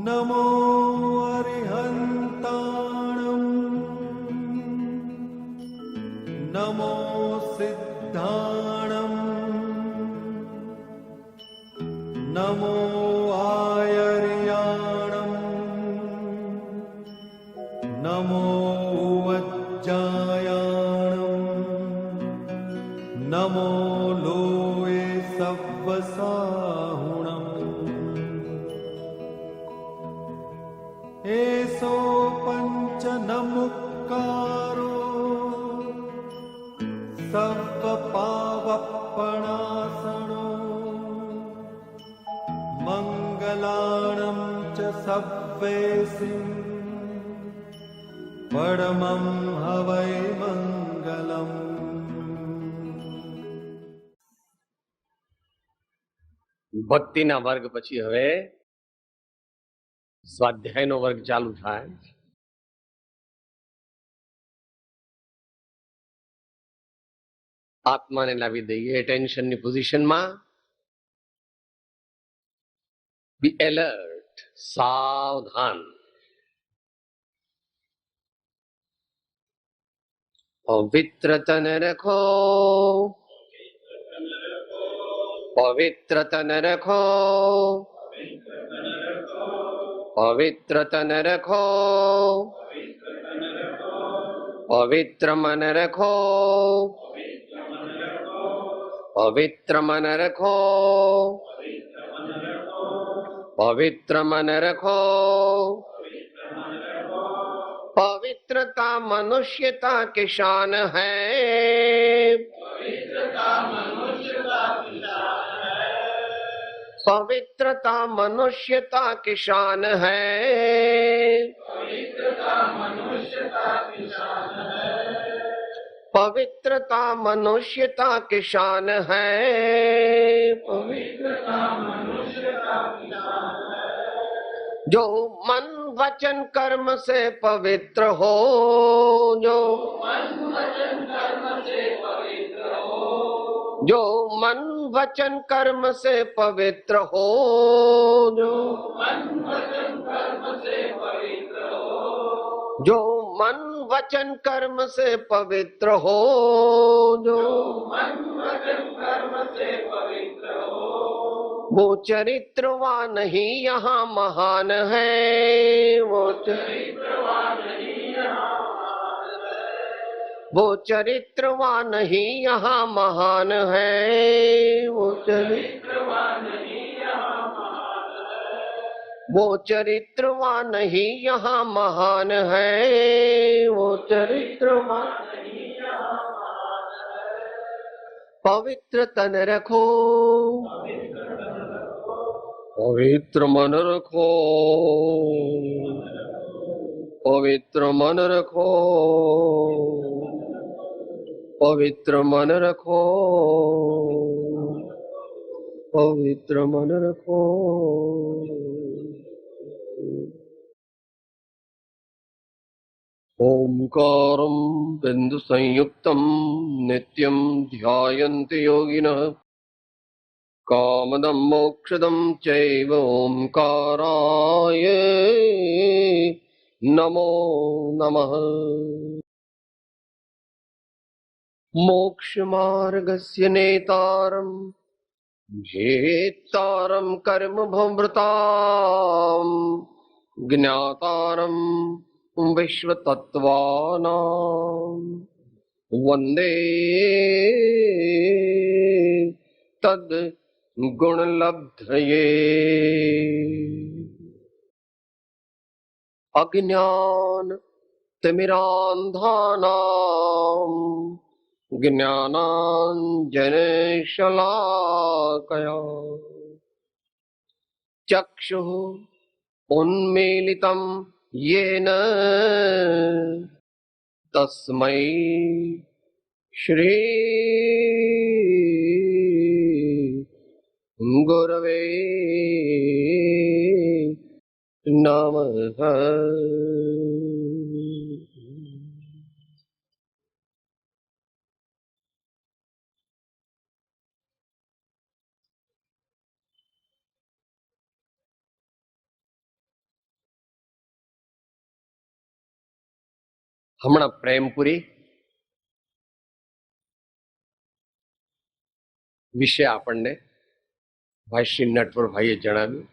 नमो अरिहन्ताणम् नमो सिद्धाणम् नमो आयर्याणम् नमो वज्जायाणम् नमो लोये सव्वसाहुणम् एसो पंच नमुक्कारो सर्वपावपणासनो मंगलाणं च सव्वेसिं परमं हवै मंगलम्। ભક્તિના વર્ગ પછી હવે સ્વાધ્યાયનો વર્ગ ચાલુ થાય. આત્માને લાવી દઈએ એટેન્શનની પોઝિશનમાં. બી એલર્ટ, સાવધાન. પવિત્ર તન રખો, પવિત્ર તન રખો, પવિત્ર તન રખો, પવિત્ર મન રખો, પવિત્ર મન રખો, પવિત્ર મન રખો. पवित्रता मनुष्यता की शान है, पवित्रता मनुष्यता की शान है, पवित्रता मनुष्यता की शान है, पवित्रता मनुष्यता की शान है। जो मन वचन कर्म से पवित्र हो, जो मन वचन कर्म से पवित्र हो, जो मन वचन कर्म से पवित्र हो, जो मन वचन कर्म से पवित्र हो, जो मन वचन कर्म से पवित्र हो, जो मन वचन कर्म से पवित्र हो, वो चरित्रवान ही यहाँ महान है, वो चरित्रवान ही यहाँ महान है, वो चरित्रवान ही यहाँ महान है, वो चरित्रवान ही यहाँ महान है, वो चरित्रवान ही यहाँ महान है, वो चरित्रवान ही यहाँ महान है। पवित्र तन रखो, पवित्र मन रखो, पवित्र मन रखो, पवित्र मन रखो, पवित्र मन रखो. ओंकारं बिंदु संयुक्तं नित्यं ध्यायन्ति योगिनः कामदं मोक्षदं चैव ओंकाराय नमो नमः. मोक्षमार्गस्य नेतारं जेतारं कर्मभृतां ज्ञातारं विश्वतत्त्वानां वन्दे तद् गुणलब्धये. अज्ञान तिमिरान्धानां ज्ञानाञ्जनशलाकया चक्षुः उन्मीलितं येन तस्मै श्री गुरवे नमः. હમણાં પ્રેમપુરી વિશે આપણને ભાઈ શ્રી નટવરભાઈએ જણાવ્યું.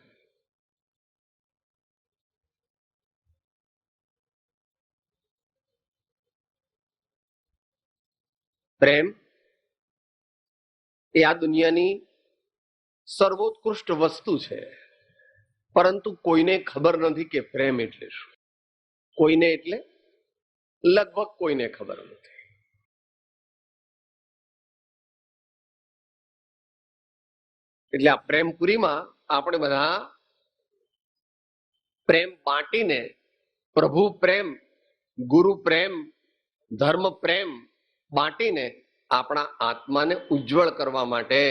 પ્રેમ એ આ દુનિયાની સર્વોત્કૃષ્ટ વસ્તુ છે, પરંતુ કોઈને ખબર નથી કે પ્રેમ એટલે શું. કોઈને એટલે લગભગ કોઈને ખબર નથી. એટલે આ પ્રેમપુરીમાં આપણે બધા પ્રેમ બાંટીને પ્રભુ પ્રેમ, ગુરુ પ્રેમ, ધર્મ પ્રેમ બાંટીને આપણા આત્માને ઉજ્જવળ કરવા માટે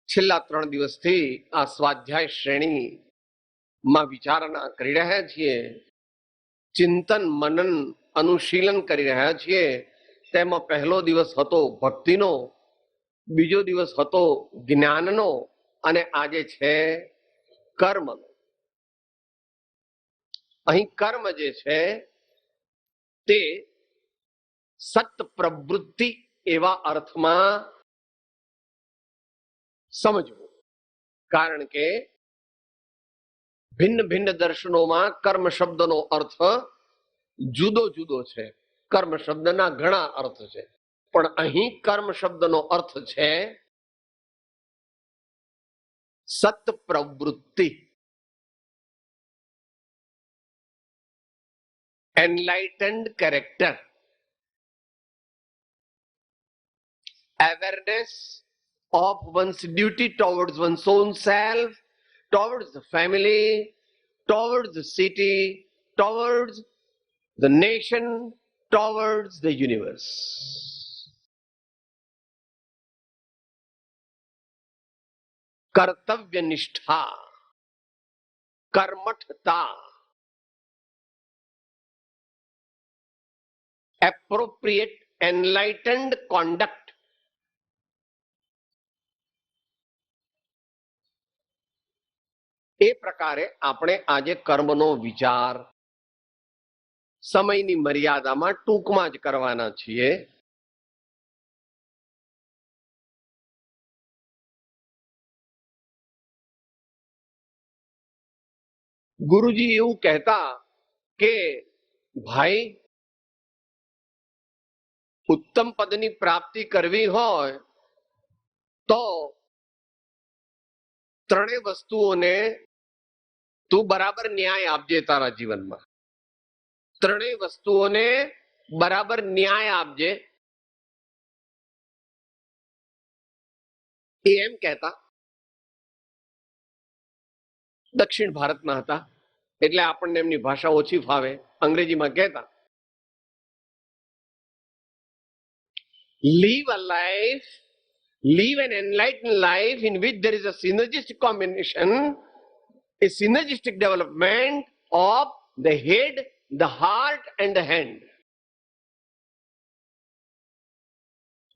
છેલ્લા 3 દિવસથી આ સ્વાધ્યાય શ્રેણીમાં વિચારણા કરી રહ્યા છીએ, ચિંતન મનન અનુશીલન કરી રહ્યા છીએ. તેમાં પહેલો દિવસ હતો ભક્તિનો, બીજો દિવસ હતો જ્ઞાનનો, અને આજે છે કર્મનો. અહીં કર્મ જે છે તે સત પ્રવૃત્તિ એવા અર્થમાં સમજવું, કારણ કે ભિન્ન ભિન્ન દર્શનોમાં કર્મ શબ્દનો અર્થ જુદો જુદો છે. કર્મ શબ્દના ઘણા અર્થ છે, પણ અહીં કર્મ શબ્દનો અર્થ છે સત પ્રવૃત્તિ, enlightened character, awareness of one's duty towards one's own self, towards the family, towards the city, towards the nation, towards the universe. कर्तव्य निष्ठा, कर्मठता, appropriate enlightened conduct, એ પ્રકારે આપણે આજે કર્મનો વિચાર સમયની મર્યાદામાં ટૂંકમાં જ કરવાના છીએ. ગુરુજી એવું કહેતા કે ભાઈ, ઉત્તમ પદની પ્રાપ્તિ કરવી હોય તો ત્રણેય વસ્તુઓને તું બરાબર ન્યાય આપજે તારા જીવનમાં. ત્રણેય વસ્તુઓને બરાબર ન્યાય આપજે, એ એમ કહેતા. દક્ષિણ ભારતના હતા એટલે આપણને એમની ભાષા ઓછી ફાવે, અંગ્રેજીમાં કહેતા, live a life, live an enlightened life in which there is a synergistic combination, a synergistic development of the head, the heart and the hand.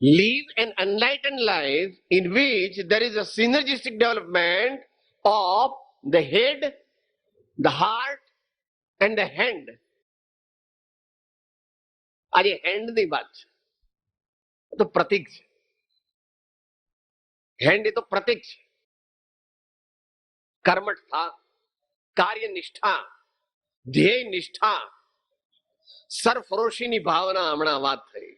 Live an enlightened life in which there is a synergistic development of the head, the heart and the hand. આજે hand ની વાત છે, તો પ્રતીક છે. Hand એ તો પ્રતીક છે. કર્મઠતા, કાર્યનિષ્ઠા, ધ્યેય નિષ્ઠા, સરફરોશીની ભાવના હમણાં વાત થઈ.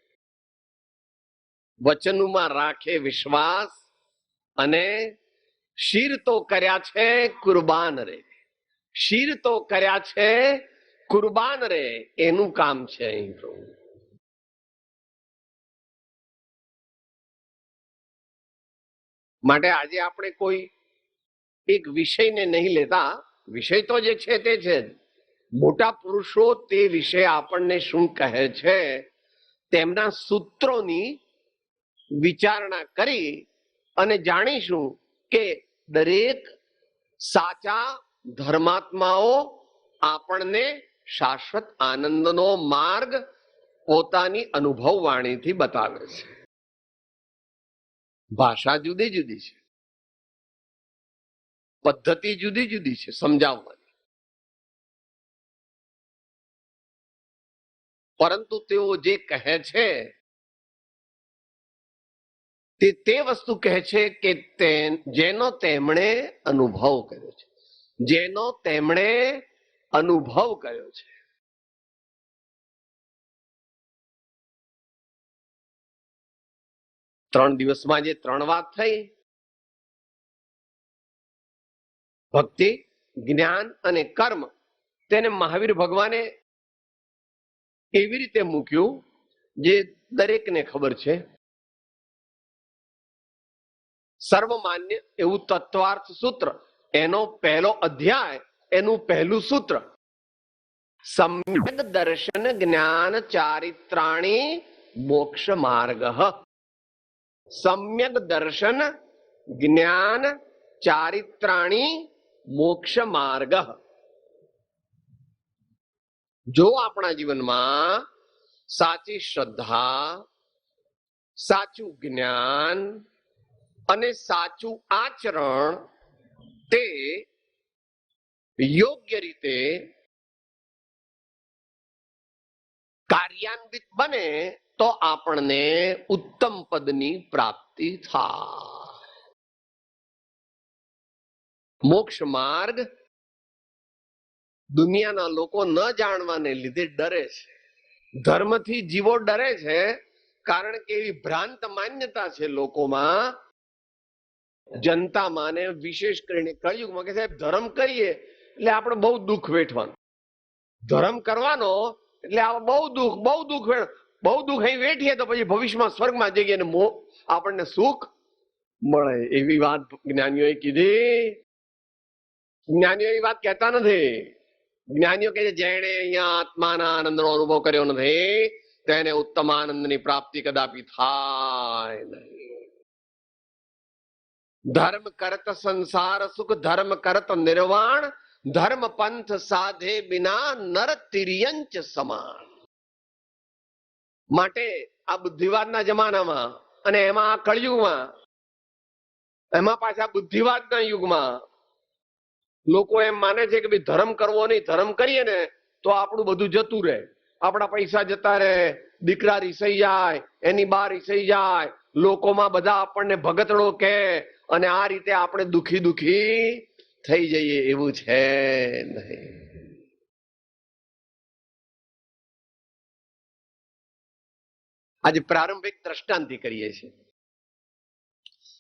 વચનમાં રાખે વિશ્વાસ અને શિર તો કર્યા છે કુરબાન રે. શિર તો કર્યા છે કુરબાન રે, એનું કામ છે અહીં તો. માટે આજે આપણે કોઈ એક વિષયને નહીં લેતા, વિષય તો જે છે તે છે. મોટા પુરુષો તે વિશે આપણને શું કહે છે તેમના સૂત્રોની વિચારણા કરી અને જાણીશું કે દરેક સાચા ધર્માત્માઓ આપણને શાશ્વત આનંદનો માર્ગ પોતાની અનુભવ વાણીથી બતાવે છે. ભાષા જુદી જુદી છે, પદ્ધતિ જુદી જુદી છે સમજાવવાની. પરંતુ તેઓ જે કહે છે તે વસ્તુ કહે છે કે જેનો તેમણે અનુભવ કર્યો છે, જેનો તેમણે અનુભવ કર્યો છે. ત્રણ દિવસમાં જે ત્રણ વાત થઈ, ભક્તિ, જ્ઞાન અને કર્મ, તેને મહાવીર ભગવાને એવી રીતે મૂક્યું જે દરેકને ખબર છે. સર્વમાન્ય એવું તત્વાર્થ સૂત્ર, એનો પહેલો અધ્યાય, એનું પહેલું સૂત્ર, સમ્યક દર્શન જ્ઞાન ચારિત્રાણી મોક્ષ માર્ગ. સમ્યક દર્શન જ્ઞાન ચારિત્રાણી મોક્ષ માર્ગ. જો આપણા જીવનમાં સાચી શ્રદ્ધા, સાચું જ્ઞાન અને સાચું આચરણ તે યોગ્ય રીતે કાર્યાન્વિત બને તો આપણને ઉત્તમ પદની પ્રાપ્તિ થાય. મોક્ષ માર્ગ દુનિયાના લોકો ન જાણવાને લીધે ડરે છે. ધર્મથી જીવો ડરે છે, કારણ કે એવી ભ્રાંત માન્યતા છે લોકોમાં, જનતામાં, ને વિશેષ કરીને કળિયુગમાં, કે સાહેબ ધર્મ કરીએ એટલે આપણે બહુ દુઃખ વેઠવાનું, ધર્મ કરવાનો એટલે બહુ દુઃખ અહીં વેઠીએ તો પછી ભવિષ્યમાં સ્વર્ગમાં જઈએ ને આપણને સુખ મળે. એવી વાત જ્ઞાનીઓએ કીધી. જ્ઞાનીઓ એ વાત કહેતા નથી. જ્ઞાનીઓ કહે છે જેણે અહીંયા આત્માના આનંદનો અનુભવ કર્યો નથી તેને ઉત્તમ આનંદની પ્રાપ્તિ કદાપી થાય નહીં. ધર્મ કરત સંસાર સુખ, ધર્મ કરત નિર્વાણ, ધર્મ પંથ સાધે બિના નર તિર્યંચ સમાન. માટે આ બુદ્ધિવાદના જમાનામાં અને એમાં આ કળિયુગમાં, એમાં પાછા બુદ્ધિવાદના યુગમાં લોકો એમ માને છે કે ભાઈ ધર્મ કરવો નહીં, ધર્મ કરીએ ને તો આપણું બધું જતું રહે, આપણા પૈસા જતા રહે, દીકરા રીસાઈ જાય, એની બા રીસાઈ જાય, લોકોમાં બધા આપણને ભગતડો કહે અને આ રીતે આપણે દુખી થઈ જઈએ. એવું છે નહીં. આજે પ્રારંભિક દ્રષ્ટાંતિ કરીએ છીએ.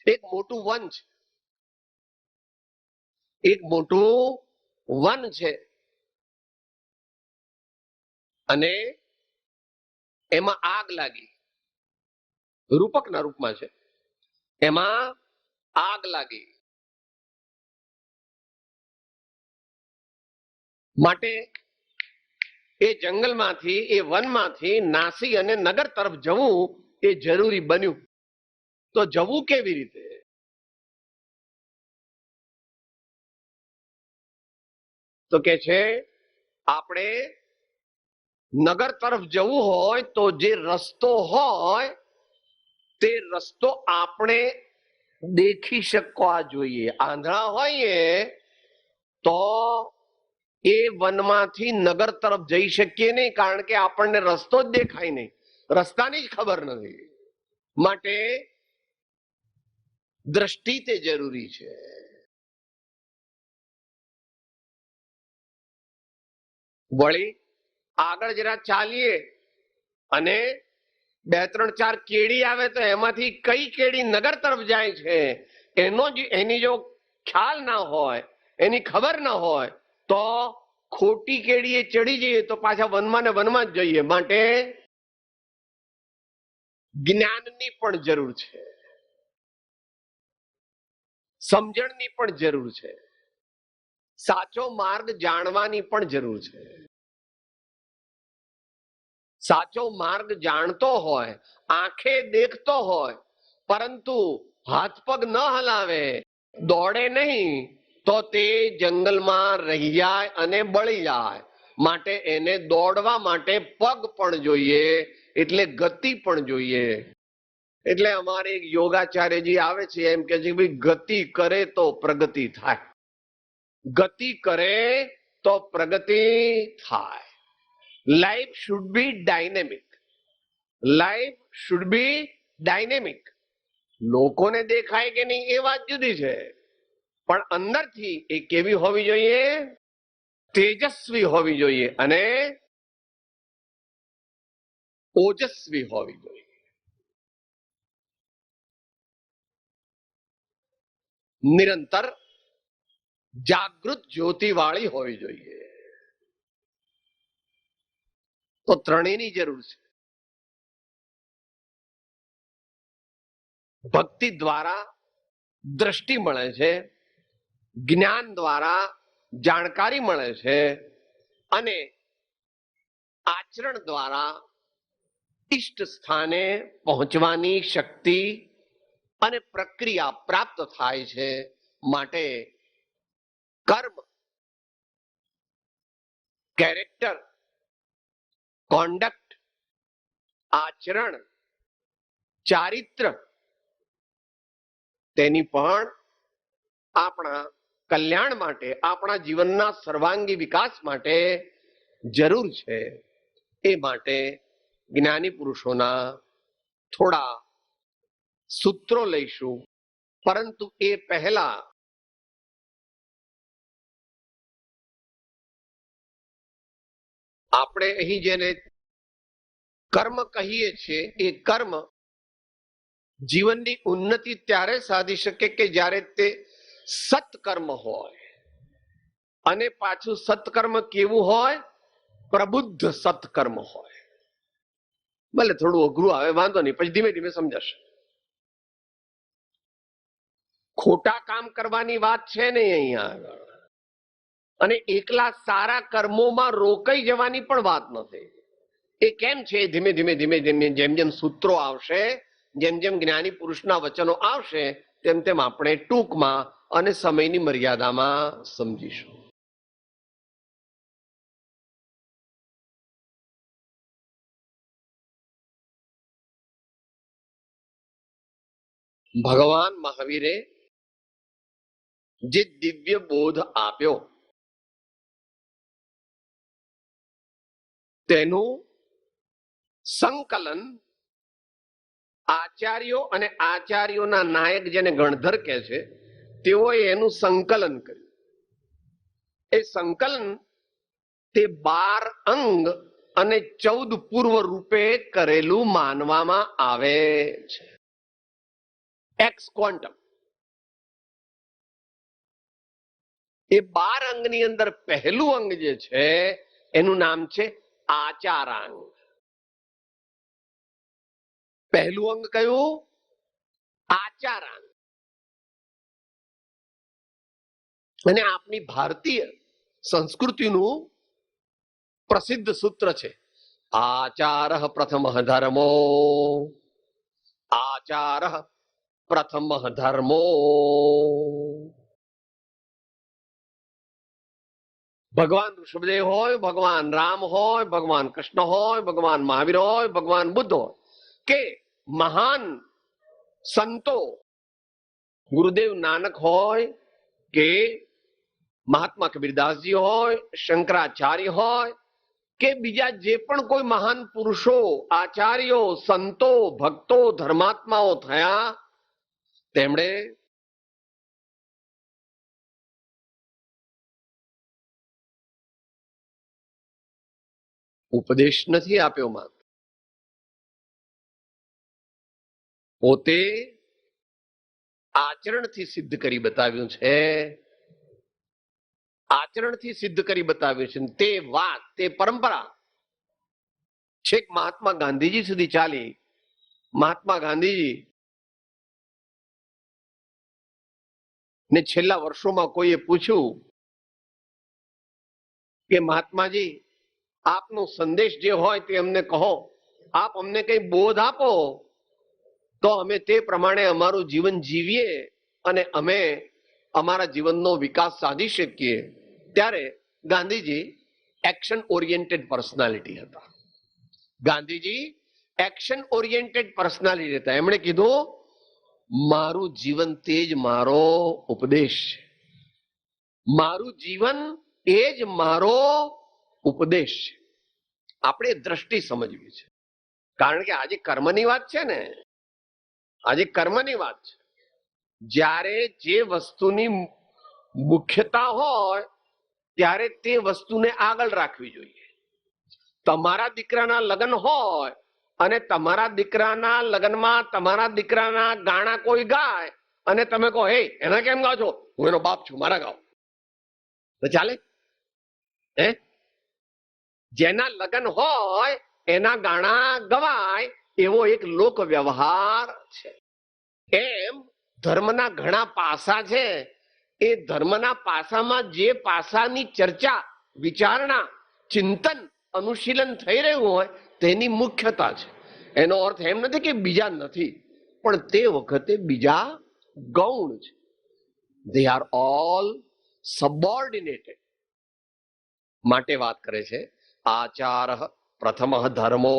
એક મોટું વન છે, એક મોટું વન છે અને એમાં આગ લાગી, રૂપકના રૂપમાં છે, એમાં આગ લાગી. માટે એ જંગલમાંથી, એ વનમાંથી નાસી અને નગર તરફ જવું એ જરૂરી બન્યું. તો જવું કેવી રીતે? તો કે છે આપણે નગર તરફ જવું હોય તો જે રસ્તો હોય તે રસ્તો આપણે દેખી શકવા જોઈએ. આંધળા હોઈએ તો એ વનમાંથી નગર તરફ જઈ શકીએ નહીં, કારણ કે આપણને રસ્તો જ દેખાય નહીં, રસ્તાની જ ખબર નથી. માટે દ્રષ્ટિ તે જરૂરી છે. વળી આગળ જરા ચાલીએ અને 2-3-4 કેડી આવે તો એમાંથી કઈ કેડી નગર તરફ જાય છે એની જો ખ્યાલ ના હોય, એની ખબર ના હોય તો ખોટી કેડીએ ચડી જઈએ તો પાછા વનમાં ને વનમાં જ જઈએ. માટે જ્ઞાનની પણ જરૂર છે, સમજણની પણ જરૂર છે, સાચો માર્ગ જાણવાની પણ જરૂર છે. સાચો માર્ગ જાણતો હોય, આંખે દેખતો હોય, પરંતુ હાથ પગ ન હલાવે, દોડે નહીં, તો તે જંગલમાં રહી જાય અને બળી જાય. માટે એને દોડવા માટે પગ પણ જોઈએ, એટલે ગતિ પણ જોઈએ. એટલે અમારે એક યોગાચાર્યજી આવે છે, એમ કે છે ભાઈ ગતિ કરે તો પ્રગતિ થાય, ગતિ કરે તો પ્રગતિ થાય. Life should be dynamic. Life should be dynamic. લોકોને દેખાય કે નહીં એ વાત જુદી છે, પણ અંદરથી એ કેવી હોવી જોઈએ? તેજસ્વી હોવી જોઈએ અને ઓજસ્વી હોવી જોઈએ. નિરંતર જાગૃત જ્યોતિ વાળી હોવી જોઈએ. તો ત્રણેયની જરૂર છે. ભક્તિ દ્વારા દ્રષ્ટિ મળે છે, જ્ઞાન દ્વારા જાણકારી મળે છે અને આચરણ દ્વારા ઇષ્ટ સ્થાને પહોંચવાની શક્તિ અને પ્રક્રિયા પ્રાપ્ત થાય છે. માટે કર્મ, કેરેક્ટર, કોન્ડક્ટ, આચરણ, ચારિત્ર તેની પણ આપણા કલ્યાણ માટે, આપણા જીવનના સર્વાંગી વિકાસ માટે જરૂર છે. એ માટે જ્ઞાની પુરુષોના થોડા સૂત્રો લઈશું, પરંતુ એ પહેલા આપણે અહીં જેને કર્મ કહીએ છીએ એ કર્મ જીવનની ઉન્નતિ ત્યારે સાધી શકે કે જ્યારે તે સત્કર્મ હોય. અને પાછું સત્કર્મ કેવું હોય? પ્રબુદ્ધ સત્કર્મ હોય. ભલે થોડું અઘરું આવે, વાંધો નહીં, પછી ધીમે ધીમે સમજાશે. ખોટા કામ કરવાની વાત છે નહીં અહીંયા આગળ, અને એકલા સારા કર્મોમાં રોકાઈ જવાની પણ વાત નથી. એ કેમ છે? ધીમે ધીમે ધીમે ધીમે જેમ જેમ સૂત્રો આવશે, જેમ જેમ જ્ઞાની પુરુષના વચનો આવશે, તેમ તેમ આપણે ટૂંકમાં અને સમયની મર્યાદામાં સમજીશું. ભગવાન મહાવીરે જે દિવ્ય બોધ આપ્યો તેનું સંકલન આચાર્યો અને આચાર્યોના નાયક જેને ગણધર કહે છે તેઓએ એનું સંકલન કર્યું. એ સંકલન તે 12 અંગ અને 14 પૂર્વ રૂપે કરેલું માનવામાં આવે છે. X quantum. એ 12 અંગની અંદર પહેલું અંગ જે છે એનું નામ છે આચારાંગ. પહેલું અંગ કયું? આચારાંગ. અને આપની ભારતીય સંસ્કૃતિનું પ્રસિદ્ધ સૂત્ર છે આચાર પ્રથમ ધર્મો. આચાર પ્રથમ ધર્મો. ભગવાન ઋષભદેવ હોય, ભગવાન રામ હોય, ભગવાન કૃષ્ણ હોય, ભગવાન મહાવીર હોય, ભગવાન બુદ્ધ હોય કે મહાન સંતો ગુરુદેવ નાનક હોય કે મહાત્મા કબીરદાસજી હોય, શંકરાચાર્ય હોય કે બીજા જે પણ કોઈ મહાન પુરુષો, આચાર્યો, સંતો, ભક્તો, ધર્માત્માઓ થયા, તેમણે ઉપદેશ નથી આપ્યો, માત્ર પોતે આચરણથી સિદ્ધ કરી બતાવ્યું છે. આચરણથી સિદ્ધ કરી બતાવ્યું છે. તે વાત, તે પરંપરા છેક મહાત્મા ગાંધીજી સુધી ચાલી. મહાત્મા ગાંધીજી ને છેલ્લા વર્ષોમાં કોઈએ પૂછ્યું કે મહાત્માજી આપનો સંદેશ જે હોય તે અમને કહો, આપ અમને કઈ બોધ આપો તો અમે તે પ્રમાણે અમારું જીવન જીવીએ અને અમે અમારા જીવનનો વિકાસ સાધી શકીએ. ત્યારે ગાંધીજી એક્શન ઓરિએન્ટેડ પર્સનાલિટી હતા. ગાંધીજી એક્શન ઓરિએન્ટેડ પર્સનાલિટી હતા. એમણે કીધું મારું જીવન તે જ મારો ઉપદેશ છે. મારું જીવન એ જ મારો ઉપદેશ છે. આપણે દ્રષ્ટિ સમજવી છે. કારણ કે આજે કર્મની વાત છે ને, આજે કર્મની વાત છે. જ્યારે જે વસ્તુની મુખ્યતા હોય ત્યારે તે વસ્તુને આગળ રાખવી જોઈએ. તમારા દીકરાના લગ્ન હોય અને તમારા દીકરાના લગ્નમાં તમારા દીકરાના ગાણા કોઈ ગાય અને તમે કહો હે એના કેમ ગાઓ છો, હું એનો બાપ છું, મારા ગાઓ, તો ચાલે? હે, જેના લગ્ન હોય એના ગાણા ગવાય એવો એક લોક વ્યવહાર છે. એમ ધર્મના ઘણા પાસા છે. એ ધર્મના પાસામાં જે પાસાની ચર્ચા, વિચારણા, ચિંતન, અનુશીલન થઈ રહ્યું હોય તેની મુખ્યતા છે. એનો અર્થ એમ નથી કે બીજા નથી, પણ તે વખતે બીજા ગૌણ છે. They are all subordinated. માટે વાત કરે છે આચાર પ્રથમ ધર્મો.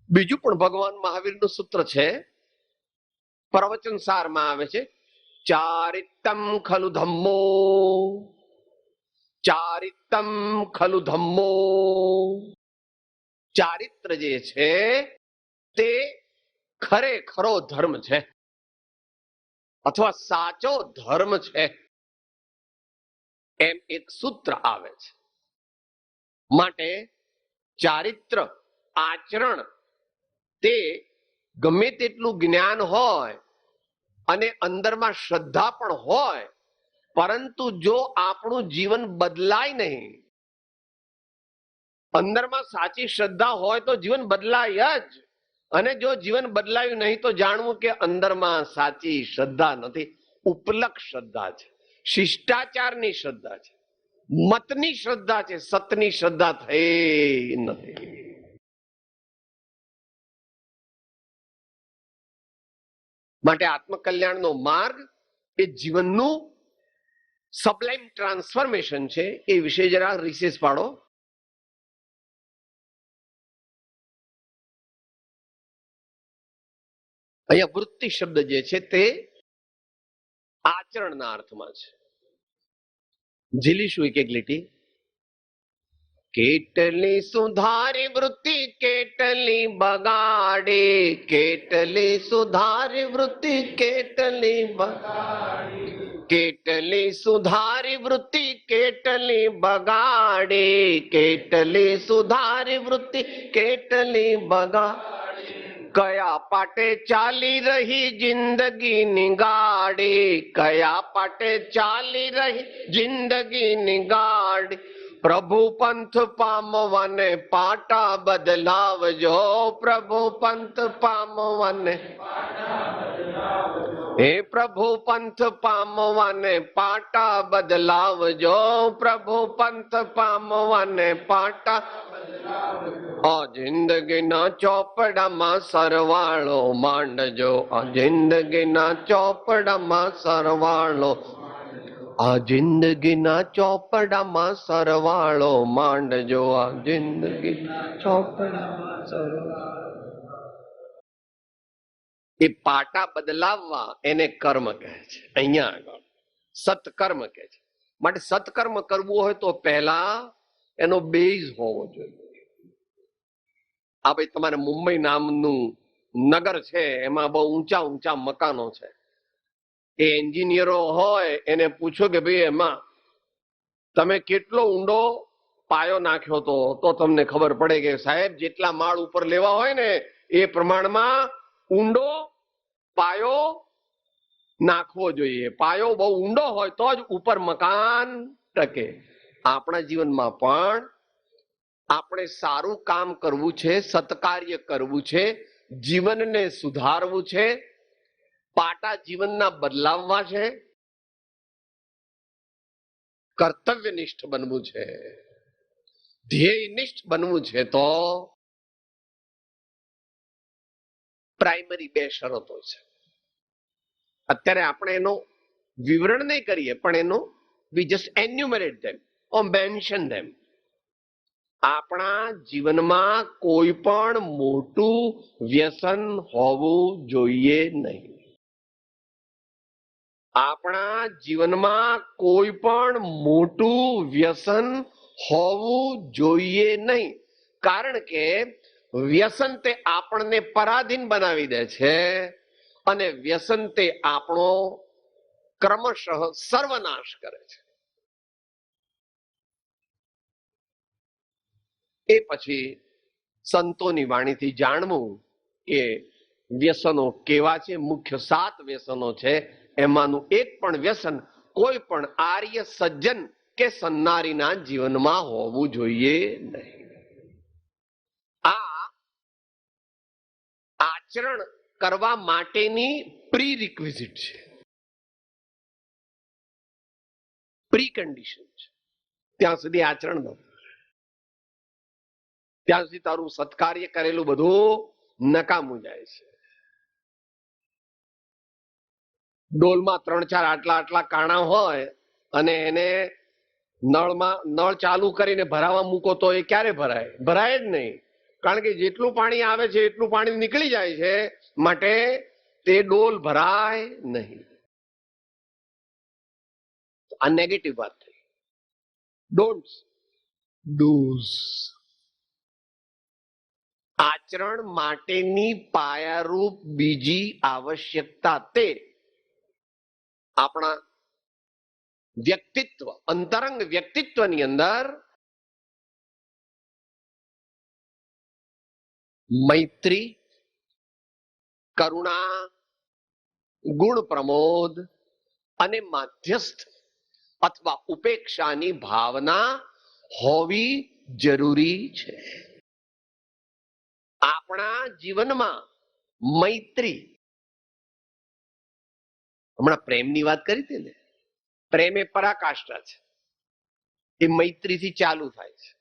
બીજું પણ ભગવાન મહાવીરનું સૂત્ર છે, પ્રવચન સારમાં આવે છે, ચારિત્તમ ખલુ ધમ્મો. ચારિત્તમ ખલુ ધમ્મો. ચારિત્ર જે છે તે ખરેખરો ધર્મ છે અથવા સાચો ધર્મ છે, એમ એક સૂત્ર આવે છે. માટે ચારિત્ર, આચરણ, તે ગમે તેટલું જ્ઞાન હોય અને અંદરમાં શ્રદ્ધા પણ હોય, પરંતુ જો આપણું જીવન બદલાય નહીં, અંદરમાં સાચી શ્રદ્ધા હોય તો જીવન બદલાય જ. અને જો જીવન બદલાયું નહીં તો જાણવું કે અંદરમાં સાચી શ્રદ્ધા નથી, ઉપલક શ્રદ્ધા છે, શિષ્ટાચારની શ્રદ્ધા છે, મતની શ્રદ્ધા છે, સતની શ્રદ્ધા થઈ નથી. માટે આત્મકલ્યાણનો માર્ગ એ જીવનનું સબ્લાઇમ ટ્રાન્સફોર્મેશન છે. એ વિશે જરા રિસેસ પાડો. અહીંયા વૃત્તિ શબ્દ જે છે તે આચરણના અર્થમાં છે. ઝીલીશું એક એક લીટી. કેટલી સુધારી વૃત્તિ કેટલી બગાડે, કેટલી સુધારી વૃત્તિ કેટલી બગાડે, કેટલી સુધારી વૃત્તિ કેટલી બગાડે, કેટલી સુધારી વૃત્તિ કેટલી બગાડે. કયા પાટે ચાલી રહી જિંદગી નિગાડે, કયા પાટે ચાલી રહી જિંદગી નિગાડે. પ્રભુ પંથ પામવાને પાટા બદલાવજો, પ્રભુ પંથ પામવાને, હે પ્રભુ પંથ પામવાને પાટા બદલાવજો, પ્રભુ પંથ પામવાને પાટા. આ જિંદગીના ચોપડામાં સરવાળો માંડજો, આ જિંદગીના ચોપડામાં સરવાળો, આ જિંદગીના ચોપડામાં સરવાળો માંડજો, આ જિંદગીના ચોપડામાં સરવાળો. એ પાટા બદલાવવા એને કર્મ કહે છે. અહીંયા આગળ સત્કર્મ કહે છે. માટે સત્કર્મ કરવું હોય તો પહેલા એનો બેઝ હોવો જોઈએ. આ ભાઈ તમારે મુંબઈ નામનું નગર છે, એમાં બહુ ઊંચા ઊંચા મકાનો છે. એ એન્જિનિયરો હોય એને પૂછો કે ભાઈ એમાં તમે કેટલો ઊંડો પાયો નાખ્યો તો તમને ખબર પડે કે સાહેબ જેટલા માળ ઉપર લેવા હોય ને એ પ્રમાણમાં ઊંડો પાયો નાખવો જોઈએ. પાયો બહુ ઊંડો હોય તો જ ઉપર મકાન ટકે. આપણા જીવનમાં પણ આપણે સારું કામ કરવું છે, સત્કાર્ય કરવું છે, જીવનને સુધારવું છે, પાટા જીવનના બદલાવવા છે, કર્તવ્યનિષ્ઠ બનવું છે, ધ્યેયનિષ્ઠ બનવું છે, તો પ્રાઇમરી બે શરતો છે. અત્યારે આપણે એનો વિવરણ નહીં કરીએ, પણ એનો we just enumerate them or mention them. આપણા જીવનમાં કોઈ પણ મોટું વ્યસન હોવું જોઈએ નહીં. આપણા જીવનમાં કોઈ પણ મોટું વ્યસન હોવું જોઈએ નહીં, કારણ કે વ્યસન તે આપણને પરાધીન બનાવી દે છે અને વ્યસન તે આપણો ક્રમશઃ સર્વનાશ કરે છે. એ પછી સંતોની વાણીથી જાણવું કે વ્યસનો કેવા છે. મુખ્ય 7 વ્યસનો છે, એમાંનું એક પણ વ્યસન કોઈ પણ આર્ય સજ્જન કે સન્નારીના જીવનમાં હોવું જોઈએ નહીં. આ આચરણ કરવા માટેની પ્રી રિક્વિઝિટ છે, પ્રી કન્ડિશન છે. ત્યાં સુધી આચરણ ન, ત્યાં સુધી તારું સત્કાર્ય કરેલું બધું નકામું જાય છે. ડોલમાં 3-4 આટલા કાણા હોય અને એને નળ ચાલુ કરીને ભરાવા મૂકો તો એ ક્યારે ભરાય? ભરાય જ નહીં, કારણ કે જેટલું પાણી આવે છે એટલું પાણી નીકળી જાય છે, માટે તે ડોલ ભરાય નહીં. આ નેગેટિવ વાત થઈ. Don't do's. આચરણ માટેની પાયારૂપ બીજી આવશ્યકતા તે આપણા વ્યક્તિત્વ, અંતરંગ વ્યક્તિત્વની અંદર મૈત્રી, કરુણા, ગુણ પ્રમોદ અને માધ્યસ્થ અથવા ઉપેક્ષાની ભાવના હોવી જરૂરી છે. આપણા જીવનમાં મૈત્રી, હમણાં પ્રેમની વાત કરી હતી ને, પ્રેમ એ પરાકાષ્ઠા છે, એ મૈત્રીથી ચાલુ થાય છે.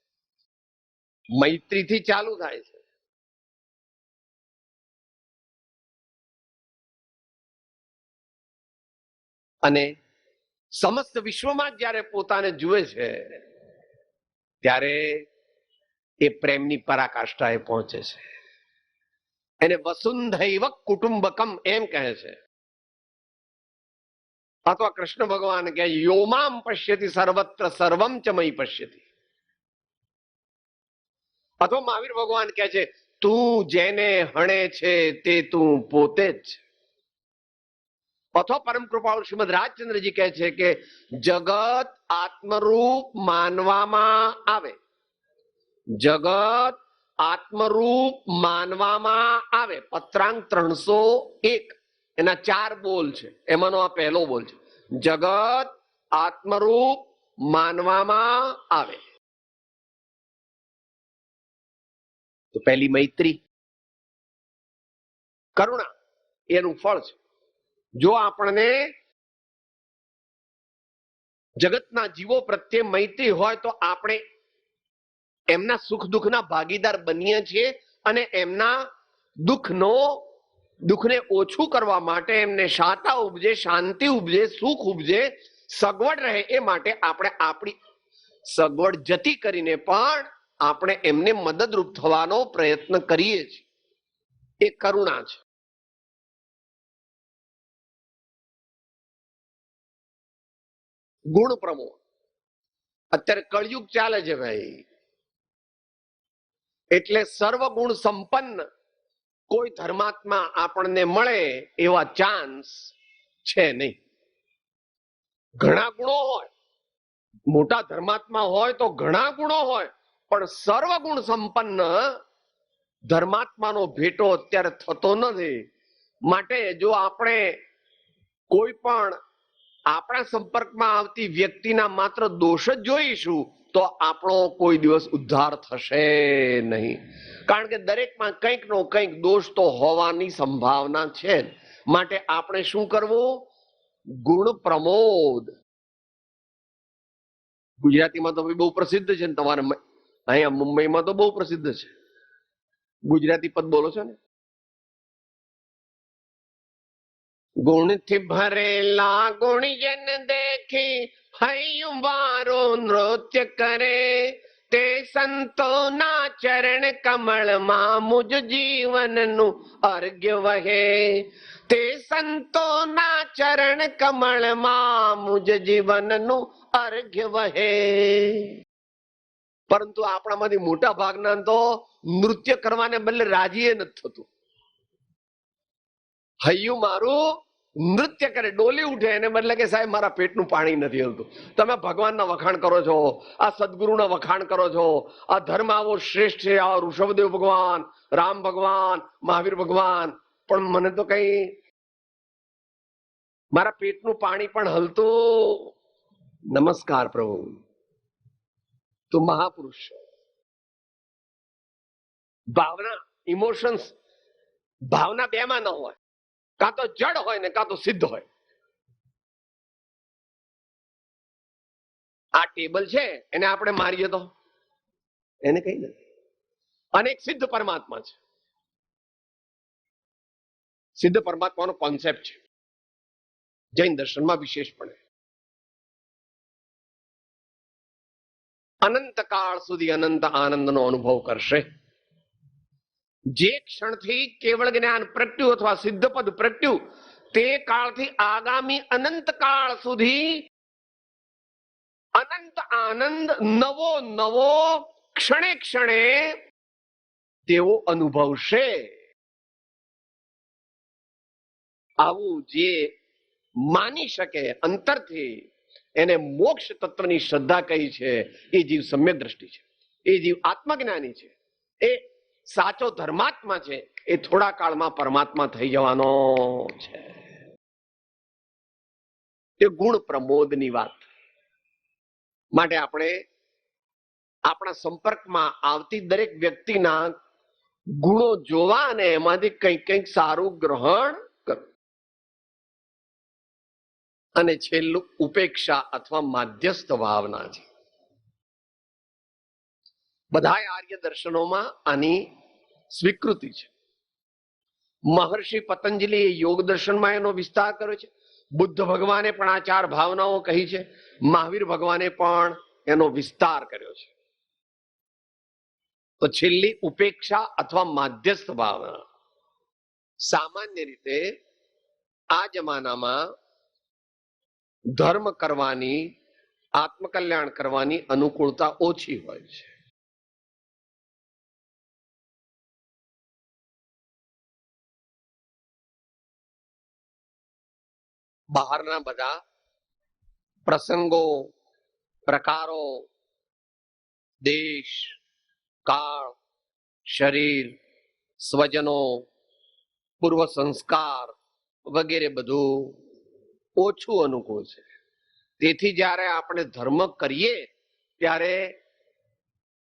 મૈત્રીથી ચાલુ થાય છે. અને સમસ્ત વિશ્વમાં જ્યારે પોતાને જુએ છે ત્યારે એ પ્રેમની પરાકાષ્ઠાએ પહોંચે છે. એને વસુંધૈવ કુટુંબકમ એમ કહે છે. અથવા કૃષ્ણ ભગવાન કહે યોમામ પશ્યતિ સર્વત્ર સર્વમ ચ મયી પશ્યતિ. અથવા મહાવીર ભગવાન કહે છે તું જેને હણે છે તે તું પોતે જ. અથવા પરમ કૃપાળુ શ્રીમદ રાજચંદ્રજી કહે છે કે જગત આત્મરૂપ માનવામાં આવે, જગત આત્મરૂપ માનવામાં આવે. પત્રાંક 301 એના 4 બોલ છે, એમાંનો આ પહેલો બોલ છે. જગત આત્મરૂપ માનવામાં આવે. તો પહેલી મૈત્રી, કરુણા એનું ફળ છે. જો આપણને જગતના જીવો પ્રત્યે મૈત્રી હોય તો આપણે એમના સુખ દુઃખના ભાગીદાર બનીએ છીએ અને એમના દુઃખને ઓછું કરવા માટે, એમને શાંતા ઉપજે, શાંતિ ઉપજે, સુખ ઉપજે, સગવડ રહે, એ માટે આપણે આપણી સગવડ જતી કરીને પણ આપણે એમને મદદરૂપ થવાનો પ્રયત્ન કરીએ છીએ. એ કરુણા છે. ગુણ પ્રમોદ. અત્યારે કળયુગ ચાલે છે ભાઈ, એટલે સર્વગુણ સંપન્ન કોઈ ધર્માત્મા આપણને મળે એવા ચાન્સ છે નહીં. ઘણા ગુણો હોય, મોટા ધર્માત્મા હોય તો ઘણા ગુણો હોય, પણ સર્વગુણ સંપન્ન ધર્માત્માનો ભેટો અત્યારે થતો નથી. માટે જો આપણે કોઈ પણ આપણા સંપર્કમાં આવતી વ્યક્તિના માત્ર દોષ જ જોઈશું તો આપણો કોઈ દિવસ ઉદ્ધાર થશે નહીં. કારણ કે દરેકમાં કંઈક નો કંઈક દોષ તો હોવાની સંભાવના છે. માટે આપણે શું કરવું? ગુણ પ્રમોદ. ગુજરાતીમાં તો બહુ પ્રસિદ્ધ છે ને, તમારે અહીંયા મુંબઈમાં તો બહુ પ્રસિદ્ધ છે. ગુજરાતી પદ બોલો છો ને? ગુણથી ભરેલા ગુણજન દેખી હૈયું વારો નૃત્ય કરે, તે સંતોના ચરણ કમળમાં મુજ જીવનનું અર્ઘ્ય વહે. તે સંતોના ચરણ કમળમાં મુજ જીવનનું અર્ઘ્ય વહે. પરંતુ આપણામાંથી મોટા ભાગના તો નૃત્ય કરવાને બદલે રાજી નથી થતું. હૈયું મારું નૃત્ય કરે, ડોલી ઉઠે, એને બદલે કે સાહેબ મારા પેટનું પાણી નથી હલતું. તમે ભગવાનના વખાણ કરો છો, આ સદગુરુના વખાણ કરો છો, આ ધર્મ આવો શ્રેષ્ઠ છે, આ ઋષભદેવ ભગવાન, રામ ભગવાન, મહાવીર ભગવાન, પણ મને તો કઈ મારા પેટનું પાણી પણ હલતું. નમસ્કાર પ્રભુ, તું મહાપુરુષ છો. ભાવના, ઇમોશન્સ, ભાવના બેમાં ન હોય, કાં તો જડ હોય ને કાં તો સિદ્ધ હોય. આ ટેબલ છે એને આપણે મારીએ તો એને કઈ નથી. અને એક સિદ્ધ પરમાત્મા છે. સિદ્ધ પરમાત્માનો કોન્સેપ્ટ છે જૈન દર્શનમાં વિશેષપણે. અનંત કાળ સુધી અનંત આનંદનો અનુભવ કરશે. જે ક્ષણથી કેવળ જ્ઞાન પ્રગટ્યું અથવા સિદ્ધ પદ પ્રગટ્યું તે કાળથી આગામી અનંત કાળ સુધી અનંત આનંદ નવો નવો ક્ષણે ક્ષણે તેઓ અનુભવશે. આવું જે માની શકે અંતરથી, એને મોક્ષ તત્વની શ્રદ્ધા કહી છે. એ જીવ સમ્યક દ્રષ્ટિ છે, એ જીવ આત્મજ્ઞાની છે, એ સાચો ધર્માત્મા છે. એ થોડા કાળમાં પરમાત્મા થઈ જવાનો છે. એ ગુણ પ્રમોદની વાત માટે આપણે આપણા સંપર્કમાં આવતી દરેક વ્યક્તિના ગુણો જોવા અને એમાંથી કંઈક કંઈક સારું ગ્રહણ કરવું. અને છેલ્લું ઉપેક્ષા અથવા માધ્યસ્થ ભાવના છે. બધા આર્ય દર્શનોમાં આની સ્વીકૃતિ છે. મહર્ષિ પતંજલિ યોગ દર્શનમાં એનો વિસ્તાર કર્યો છે. બુદ્ધ ભગવાને પણ આ ચાર ભાવનાઓ કહી છે. મહાવીર ભગવાને પણ એનો વિસ્તાર કર્યો છે. તો છેલ્લી ઉપેક્ષા અથવા માધ્યસ્થ ભાવના સામાન્ય રીતે આ જમાનામાં ધર્મ કરવાની, આત્મકલ્યાણ કરવાની અનુકૂળતા ઓછી હોય છે. બહારના બધા પ્રસંગો, પ્રકારો, દેશ, કાળ, શરીર, સ્વજનો, પૂર્વ સંસ્કાર વગેરે બધું ઓછું અનુકૂળ છે. તેથી જ્યારે આપણે ધર્મ કરીએ ત્યારે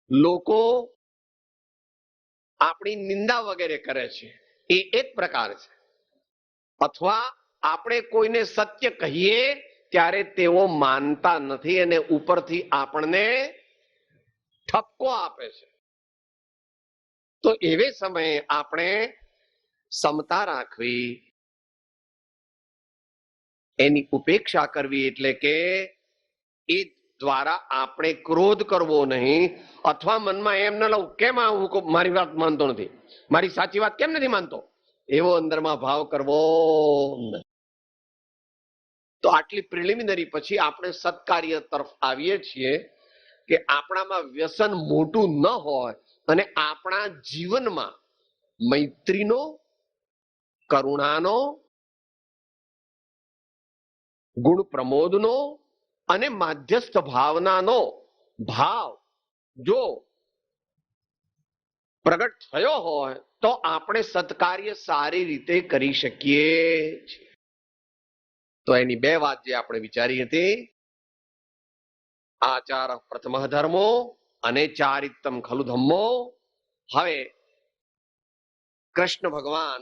લોકો આપણી નિંદા વગેરે કરે છે, એ એક પ્રકાર છે. અથવા આપણે કોઈને સત્ય કહીએ ત્યારે તેઓ માનતા નથી અને ઉપરથી આપણને ઠપકો આપે છે. તો એવે સમયે આપણે સમતા રાખવી, એની ઉપેક્ષા કરવી, એટલે કે એ દ્વારા આપણે ક્રોધ કરવો નહીં. અથવા મનમાં એમ ન લઉં કેમ હું મારી વાત માનતો નથી, મારી સાચી વાત કેમ નથી માનતો, એવો અંદરમાં ભાવ કરવો નહીં. તો આટલી પ્રિલિમિનરી પછી આપણે સત્કાર્ય તરફ આવીએ છીએ કે આપણામાં વ્યસન મોટું ન હોય અને આપણા જીવનમાં મૈત્રીનો, કરુણાનો, ગુણ પ્રમોદનો અને માધ્યસ્થ ભાવનાનો ભાવ જો પ્રગટ થયો હોય તો આપણે સત્કાર્ય સારી રીતે કરી શકીએ છીએ. તો એની બે વાત જે આપણે વિચારી હતી, આચાર પ્રથમ ધર્મો અને ચારિત્રમ ખલુ ધમ્મો. હવે કૃષ્ણ ભગવાન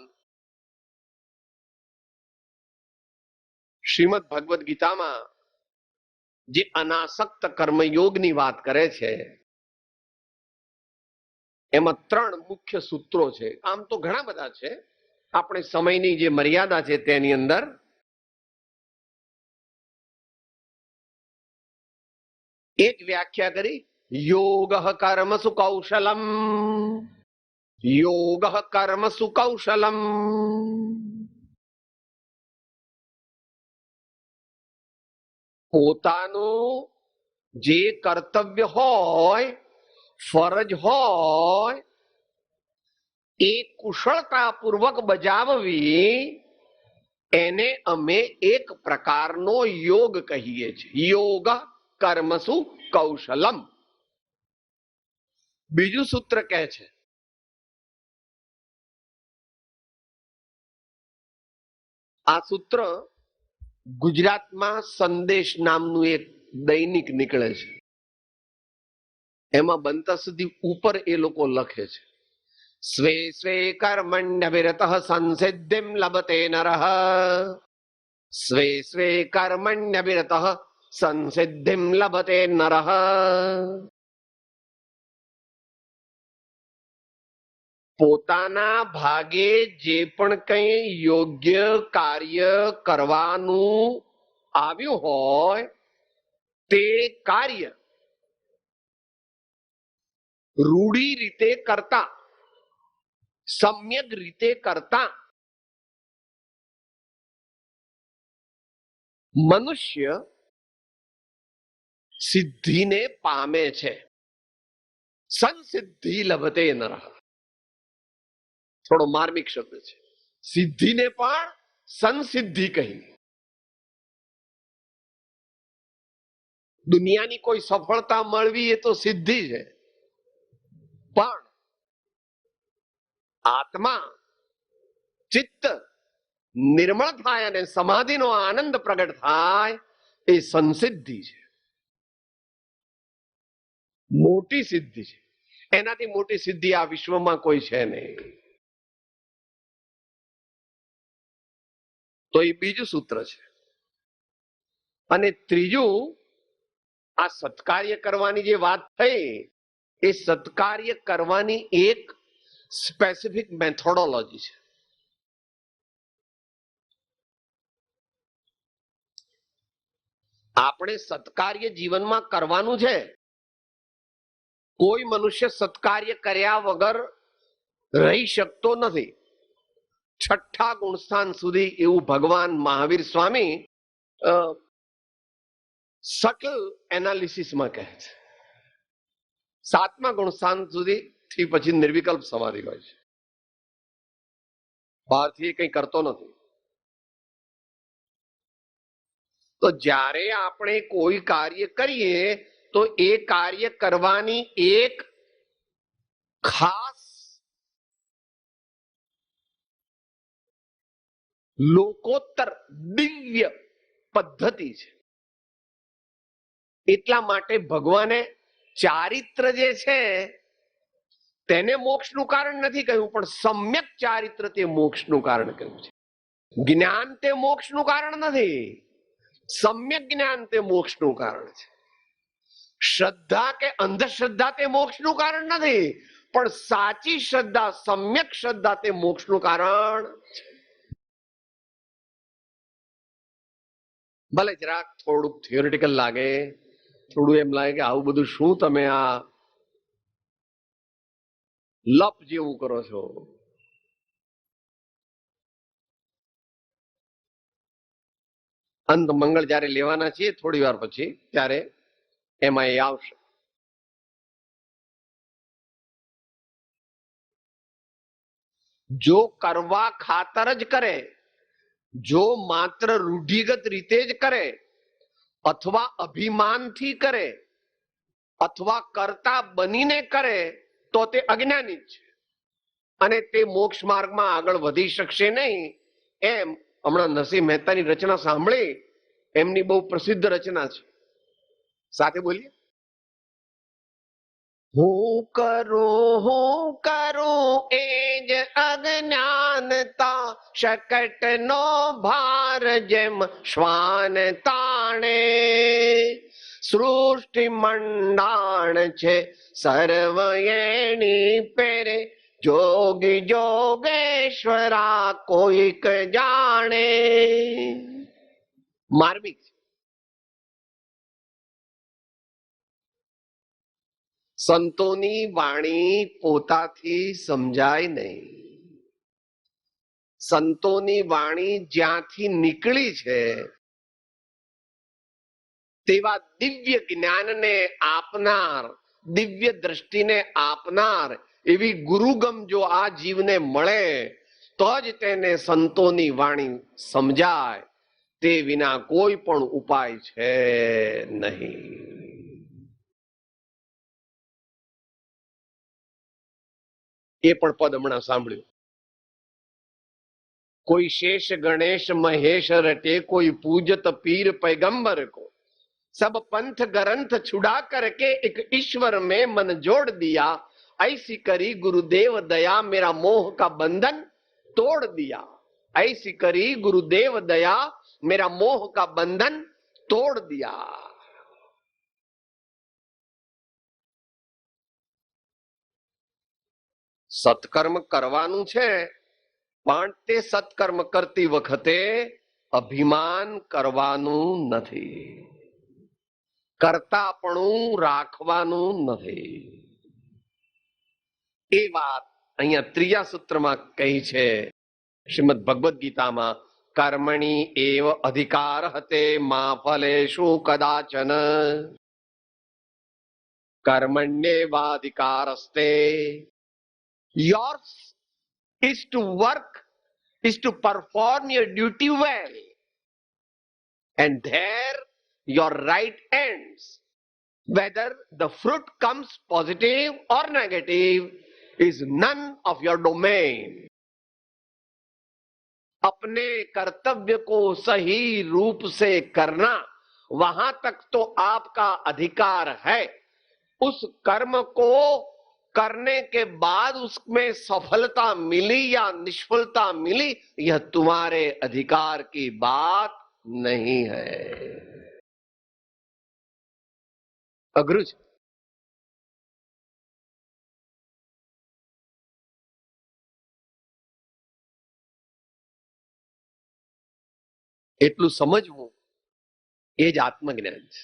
શ્રીમદ ભગવદ ગીતામાં જે અનાસક્ત કર્મયોગની વાત કરે છે એમાં 3 મુખ્ય સૂત્રો છે. આમ તો ઘણા બધા છે, આપણે સમયની જે મર્યાદા છે તેની અંદર એક વ્યાખ્યા કરી. યોગ કર્મસુ કૌશલમ, યોગ કર્મસુ કૌશલમ. પોતાનું જે કર્તવ્ય હોય, ફરજ હોય, એ કુશળતાપૂર્વક બજાવવી, એને અમે એક પ્રકારનો યોગ કહીએ છીએ. યોગ કર્મસુ કૌશલમ. બીજું સૂત્ર કહે છે, આ સૂત્ર ગુજરાતમાં સંદેશ નામનું એક દૈનિક નીકળે છે, એમાં બનતા સુધી ઉપર એ લોકો લખે છે, સ્વે સ્વે કર્મણ્યવિરતઃ સંસિદ્ધિમ લભતે નરઃ. સ્વે સ્વે કર્મણ્યવિરતઃ સંસિદ્ધિમ લભતે નરઃ. પોતાના ભાગે જે પણ કંઈ યોગ્ય કાર્ય કરવાનું આવ્યું હોય તે કાર્ય રૂઢી રીતે કરતા, સમ્યક રીતે કરતા મનુષ્ય સિદ્ધિને પામે છે. સંસિદ્ધિ લભતે નરઃ. થોડો માર્મિક શબ્દ છે. સિદ્ધિને પણ સંસિદ્ધિ કહી. દુનિયાની કોઈ સફળતા મળવી એ તો સિદ્ધિ છે, પણ આત્મા ચિત્ત નિર્મળ થાય અને સમાધિનો આનંદ પ્રગટ થાય એ સંસિદ્ધિ છે, મોટી સિદ્ધિ છે. એનાથી મોટી સિદ્ધિ આ વિશ્વમાં કોઈ છે નહીં. તો એ બીજું સૂત્ર છે. અને ત્રીજું, આ સત્કાર્ય કરવાની જે વાત થઈ, એ સત્કાર્ય કરવાની એક સ્પેસિફિક મેથોડોલોજી છે. આપણે સત્કાર્ય જીવનમાં કરવાનું છે. કોઈ મનુષ્ય સત્કાર્ય કર્યા વગર રહી શકતો નથી. છઠ્ઠા ગુણસ્થાન સુધી એવું ભગવાન મહાવીર સ્વામી સટલ એનાલિસિસમાં કહે છે. સાતમા ગુણસ્થાન સુધી થી પછી નિર્વિકલ્પ સમાધિ હોય છે. બહારથી કંઈ કરતો નથી. તો જ્યારે આપણે કોઈ કાર્ય કરીએ તો એ કાર્ય કરવાની એક ખાસ લોકોત્તર દિવ્ય પદ્ધતિ છે. એટલા માટે ભગવાને ચારિત્ર જે છે તેને મોક્ષનું કારણ નથી કહ્યું, પણ સમ્યક ચારિત્ર તે મોક્ષનું કારણ કહ્યું છે. જ્ઞાન તે મોક્ષનું કારણ નથી, સમ્યક જ્ઞાન તે મોક્ષનું કારણ છે. શ્રદ્ધા કે અંધશ્રદ્ધા તે મોક્ષનું કારણ નથી, પણ સાચી શ્રદ્ધા, સમ્યક શ્રદ્ધા તે મોક્ષનું કારણ છે. ભલે જરાક થોડુંક થિયોરિટિકલ લાગે, થોડું એમ લાગે કે આવું બધું શું તમે આ લપ જેવું કરો છો. અંત મંગળ જયારે લેવાના છીએ થોડી વાર પછી, ત્યારે એમાં એ આવશે. જો કરવા ખાતર જ કરે, જો માત્ર રૂઢિગત રીતે જ કરે, અથવા અભિમાનથી કરે, અથવા કરતા બનીને કરે, તો તે અજ્ઞાની છે અને તે મોક્ષ માર્ગમાં આગળ વધી શકશે નહીં. એમ હમણાં નરસિંહ મહેતાની રચના સાંભળી, એમની બહુ પ્રસિદ્ધ રચના છે, સાથે બોલીએ. હું કરું એ જ અજ્ઞાનતા, શકટનો ભાર જેમ શ્વાન તાણે. સૃષ્ટિ મંડાણ છે સર્વ એની પેરે, જોગી જોગેશ્વરા કોઈક જાણે. માર્મિક. સંતોની વાણી પોતાથી સમજાય નહીં. સંતોની વાણી જ્યાંથી નીકળી છે તેવા દિવ્ય જ્ઞાનને આપનાર, દિવ્ય દ્રષ્ટિને આપનાર એવી ગુરુગમ જો આ જીવને મળે તો જ તેને સંતોની વાણી સમજાય. તે વિના કોઈ પણ ઉપાય છે નહીં. એ પણ પદ હમણાં સાંભળ્યું. કોઈ શેષ ગણેશ મહેશ રटे कोई पूजत पीर पैगंबर को सब पंथ ग्रंथ छुड़ा करके एक ईश्वर में मन जोड़ दिया ऐसी करी गुरुदेव दया मेरा मोह का बंधन तोड़ दिया. ऐसी करी गुरुदेव दया मेरा मोह का बंधन तोड़ दिया. સત્કર્મ કરવાનું છે પણ તે સત્કર્મ કરતી વખતે અભિમાન કરવાનું નથી, કરતાપણું રાખવાનું નથી. એ વાત અહીંયા ત્રીજા સૂત્રમાં કહી છે શ્રીમદ ભગવદ્ ગીતામાં. કર્મણી એવ અધિકાર હતે મા ફલેષુ કદાચન. કર્મણ્યેવાધિકારસ્તે. Yours is to work, is to perform your duty well. And there your right ends. Whether the fruit comes positive or negative is none of your domain. अपने कर्तव्य को सही रूप से करना वहां तक तो आपका अधिकार है. उस कर्म को करने के बाद उसमें सफलता मिली या निष्फलता मिली यह तुम्हारे अधिकार की बात नहीं है. अग्रुज એટલું સમજવું એ જ આત્મજ્ઞાન છે.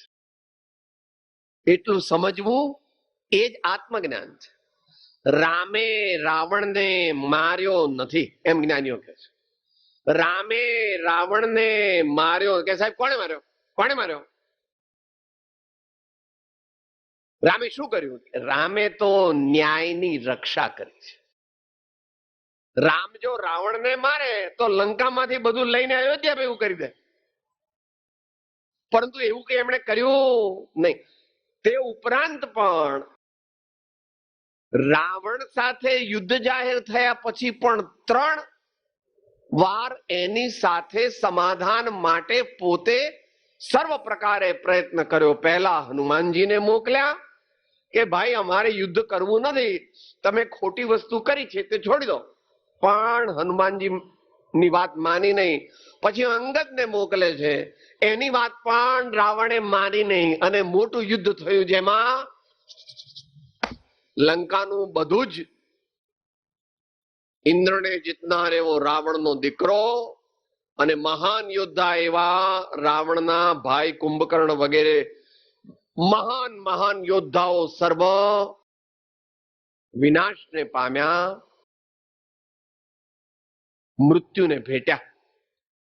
એટલું સમજવું એ જ આત્મજ્ઞાન છે. રામે રાવણને માર્યો નથી એમ જ્ઞાનીઓ કહે છે. રામે રાવણને માર્યો કે સાહેબ કોણે માર્યો? કોણે માર્યો? રામે શું કર્યું? રામે તો ન્યાયની રક્ષા કરી છે. રામ જો રાવણને મારે તો લંકામાંથી બધું લઈને અયોધ્યા ભેગું કરી દે, પરંતુ એવું કઈ એમણે કર્યું નહીં. તે ઉપરાંત પણ રાવણ સાથે યુદ્ધ જાહેર થયા પછી પણ 3 વાર એની સાથે સમાધાન માટે પોતે સર્વ પ્રકારે પ્રયત્ન કર્યો. પહેલા હનુમાનજીને મોકલ્યા કે ભાઈ અમારે યુદ્ધ કરવું નથી, તમે ખોટી વસ્તુ કરી છે તે છોડી દો, પણ હનુમાનજી ની વાત માની નહીં. પછી અંગદને મોકલે છે, એની વાત પણ રાવણે માની નહીં અને મોટું યુદ્ધ થયું જેમાં લંકાનું બધું જ ઇન્દ્રને જીતનાર એવો રાવણનો દીકરો અને મહાન યોદ્ધા એવા રાવણના ભાઈ કુંભકર્ણ વગેરે મહાન મહાન યોદ્ધાઓ સર્વ વિનાશને પામ્યા, મૃત્યુને ભેટ્યા.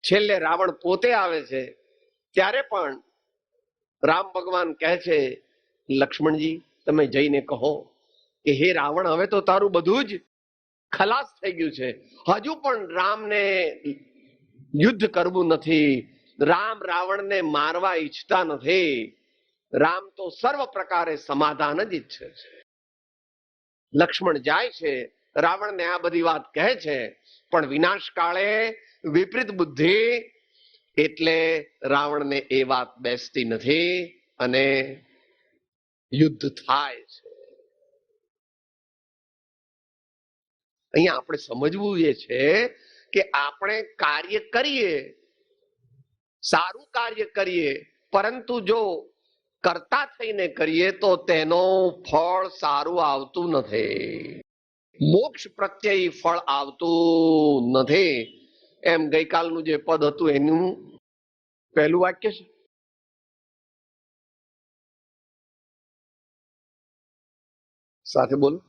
છેલ્લે રાવણ પોતે આવે છે ત્યારે પણ રામ ભગવાન કહે છે લક્ષ્મણજી તમે જઈને કહો કે હે રાવણ હવે તો તારું બધું જ ખલાસ થઈ ગયું છે, હજુ પણ રામને યુદ્ધ કરવું નથી, રામ રાવણને મારવા ઈચ્છતા નથી, રામ તો સર્વ પ્રકારે સમાધાન જ ઈચ્છે છે. લક્ષ્મણ જાય છે, રાવણને આ બધી વાત કહે છે, પણ વિનાશ કાળે વિપરીત બુદ્ધિ એટલે રાવણને એ વાત બેસતી નથી અને યુદ્ધ થાય છે. અહીંયા આપણે સમજવું એ છે કે આપણે કાર્ય કરીએ, સારું કાર્ય કરીએ, પરંતુ જો કરતા થઈને કરીએ તો તેનો ફળ સારું આવતું નથી, મોક્ષ પ્રત્યય ફળ આવતું નથી. એમ ગઈકાલનું જે પદ હતું એનું પહેલું વાક્ય છે, સાથે બોલો.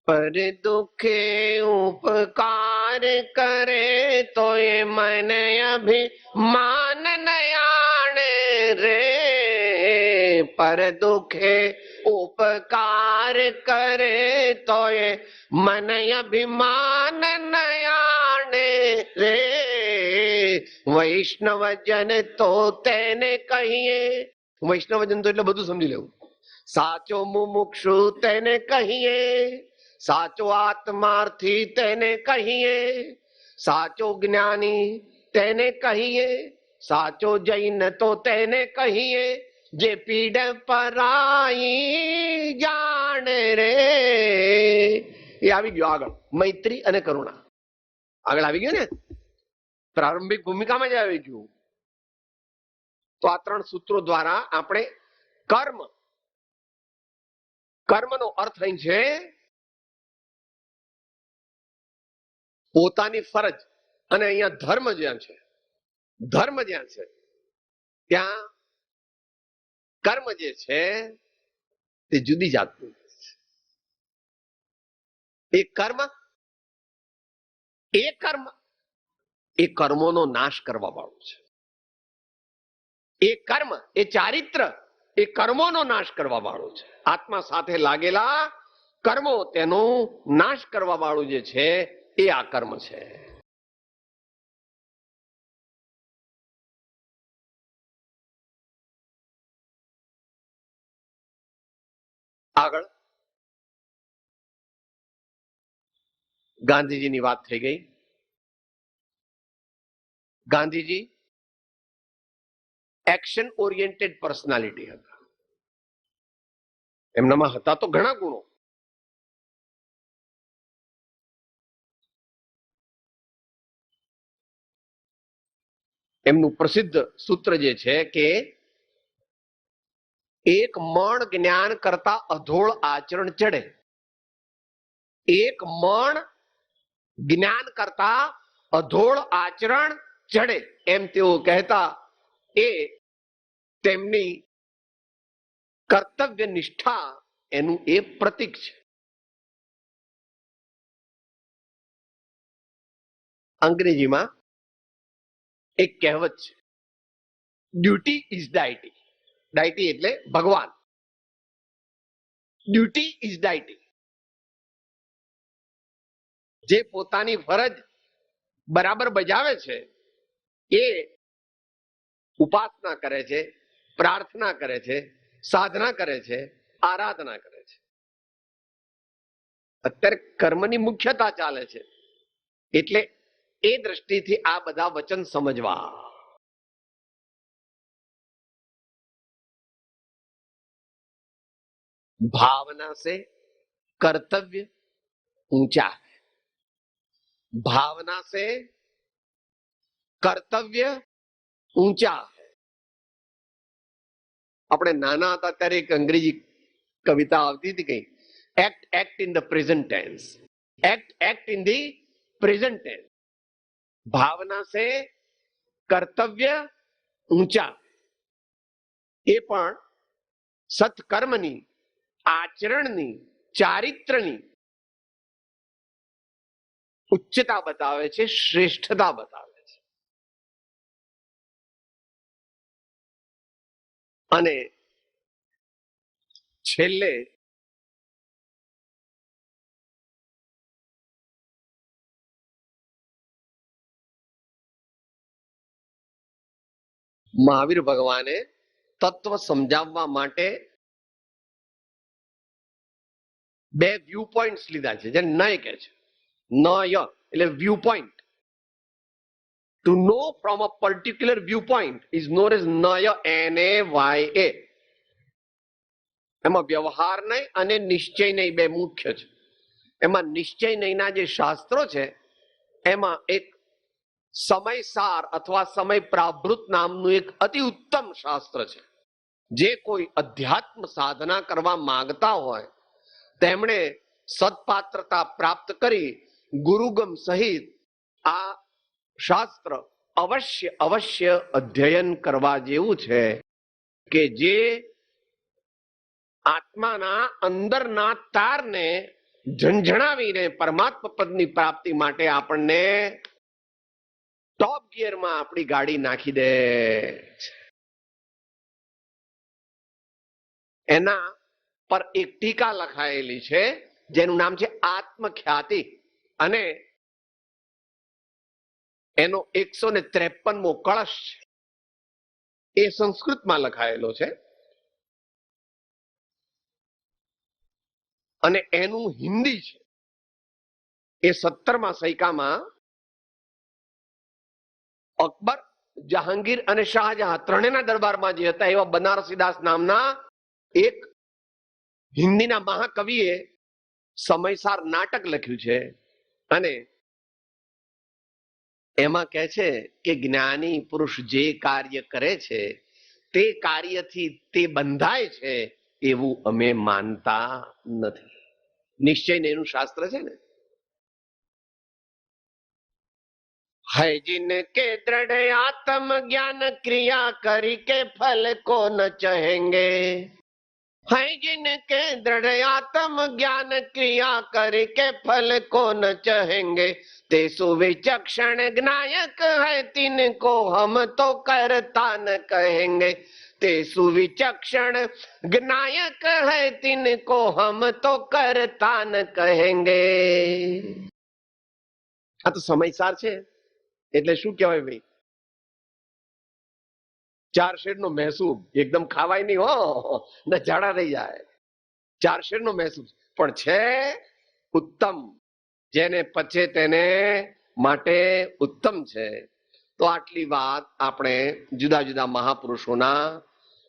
પર દુખે ઉપકાર કરે તો એ મને અભિમાન નયાણે રે, પર દુખે ઉપકાર કરે તો એ મન અભિમાન નયાણે રે વૈષ્ણવજન તો તેને કહીએ. વૈષ્ણવજન તો એટલે બધું સમજી લેવું. સાચો મુમુક્ષુ તેને કહીએ, સાચો આત્માર્થી તેને કહીએ, સાચો જ્ઞાની તેને કહીએ, સાચો જૈન તો તેને કહીએ જે પીડ પરાઈ જાણે રે. એ આવી ગયો આગળ, મૈત્રી અને કરુણા આગળ આવી ગયો ને, પ્રારંભિક ભૂમિકામાં જ આવી ગયું. તો આ 3 સૂત્રો દ્વારા આપણે કર્મનો અર્થ અહીં છે પોતાની ફરજ, અને અહીંયા ધર્મ જ્યાં છે ત્યાં કર્મ જે છે તે જુદી જાતનું છે. એ કર્મોનો નાશ કરવા વાળું છે. એ કર્મ, એ ચારિત્ર, એ કર્મોનો નાશ કરવા વાળું છે. આત્મા સાથે લાગેલા કર્મો તેનો નાશ કરવા વાળું જે છે એ આ કર્મ છે. આગળ ગાંધીજીની વાત થઈ ગઈ. ગાંધીજી એક્શન ઓરિએન્ટેડ પર્સનાલિટી હતા. એમનામાં હતા તો ઘણા ગુણો. એમનું પ્રસિદ્ધ સૂત્ર જે છે કે એક મણ જ્ઞાન કરતા અધોળ આચરણ ચડે. એક મણ જ્ઞાન કરતા અધોળ આચરણ ચડે એમ તેઓ કહેતા. એ તેમની કર્તવ્ય નિષ્ઠા એનું એ પ્રતીક છે. અંગ્રેજીમાં એક કહેવત છે, ડ્યુટી ઇઝ ડાયટી. ડાયટી એટલે ભગવાન. Duty is deity. જે પોતાની ફરજ બરાબર બજાવે છે એ ઉપાસના કરે છે, પ્રાર્થના કરે છે, સાધના કરે છે, આરાધના કરે છે. અત્યારે કર્મની મુખ્યતા ચાલે છે એટલે એ દ્રષ્ટિથી આ બધા વચન સમજવા. भावना से कर्तव्य ऊंचा है. भावना से કર્તવ્ય ઊંચા है. આપણે નાના હતા ત્યારે એક અંગ્રેજી કવિતા આવતી હતી કઈ, act in the present tense. Act in the present tense. ભાવના से કર્તવ્ય ઊંચા. એ પણ સત્કર્મની, આચરણની, ચારિત્રની ઉચ્ચતા બતાવે છે, શ્રેષ્ઠતા બતાવે છે. અને છેલ્લે મહાવીર ભગવાને તત્વ સમજાવવા માટે 2 વ્યૂ પોઈન્ટ્સ લીધા છે, જેને નય કહે છે. નય એટલે view point. To know from a particular view point is known as નય, NAYA. એમાં વ્યવહાર નહીં અને નિશ્ચય નહીં બે મુખ્ય છે. એમાં નિશ્ચય નહીંના જે શાસ્ત્રો છે એમાં એક સમયસાર અથવા સમય પ્રાવૃત નામનું એક અતિ ઉત્તમ શાસ્ત્ર છે. જે કોઈ અધ્યાત્મ સાધના કરવા માંગતા હોય તેમણે સત્પાત્રતા પ્રાપ્ત કરી ગુરુગમ સહિત આ શાસ્ત્ર અવશ્ય અધ્યયન કરવા જેવું છે, કે જે આત્માના અંદરના તારને ઝંઝણાવીને પરમાત્મા પદની પ્રાપ્તિ માટે આપણને ટોપ ગિયરમાં આપણી ગાડી નાખી દે. એના પર એક ટીકા લખાયેલી છે જેનું નામ છે આત્મખ્યાતિ, અને એનો 153મો કળશ છે એ સંસ્કૃતમાં લખાયેલો છે અને એનું હિન્દી છે એ 17મા સૈકામાં અકબર, જહાંગીર અને શાહજહાં ત્રણેયના દરબારમાં જે હતા એવા બનારસીદાસ નામના એક હિન્દીના મહાકવિએ સમયસાર નાટક લખ્યું છે અને એમાં કહે છે કે જ્ઞાની પુરુષ જે કાર્ય કરે છે તે કાર્યથી તે બંધાય છે એવું અમે માનતા નથી. નિશ્ચયને એનું શાસ્ત્ર છે ને, है जिनके दृढ़ आत्म ज्ञान क्रिया करी के फल को न चहेंगे, है जिनके दृढ़ आत्म ज्ञान क्रिया करी के फल को न चहेंगे, ते सुविचक्षण ज्ञायक है तिनको हम तो करता न कहेंगे, ते सुविचक्षण ज्ञायक है तिनको हम तो करता न कहेंगे. આ તો સમયસાર છે. એટલે શું કહેવાય ભાઈ, 4 શેરનો મહેસૂબ, એકદમ ખાવાય નહીં હો, ને ઝાડા રહી જાય. 4 શેરનો મહેસૂબ પણ છે ઉત્તમ, જેને પચે તેને માટે ઉત્તમ છે. તો આટલી વાત આપણે જુદા જુદા મહાપુરુષોના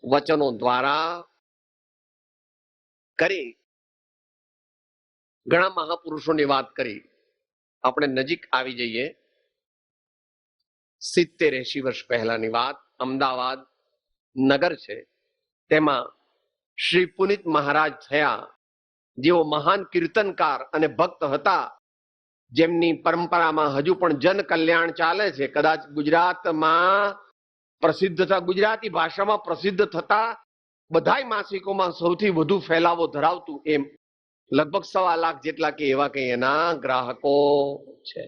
વચનો દ્વારા કરી. ઘણા મહાપુરુષોની વાત કરી. આપણે નજીક આવી જઈએ. 70-80 વર્ષ પહેલાની વાત. અમદાવાદ નગર છે, તેમાં શ્રી પુનિત મહારાજ થયા, જેઓ મહાન કીર્તનકાર અને ભક્ત હતા, જેમની પરંપરામાં હજુ પણ જન કલ્યાણ ચાલે છે. કદાચ ગુજરાતમાં પ્રસિદ્ધ થતા, ગુજરાતી ભાષામાં પ્રસિદ્ધ થતા બધાય માસિકોમાં સૌથી વધુ ફેલાવો ધરાવતું એમ લગભગ 1.25 લાખ જેટલા કે એવા કઈ એના ગ્રાહકો છે.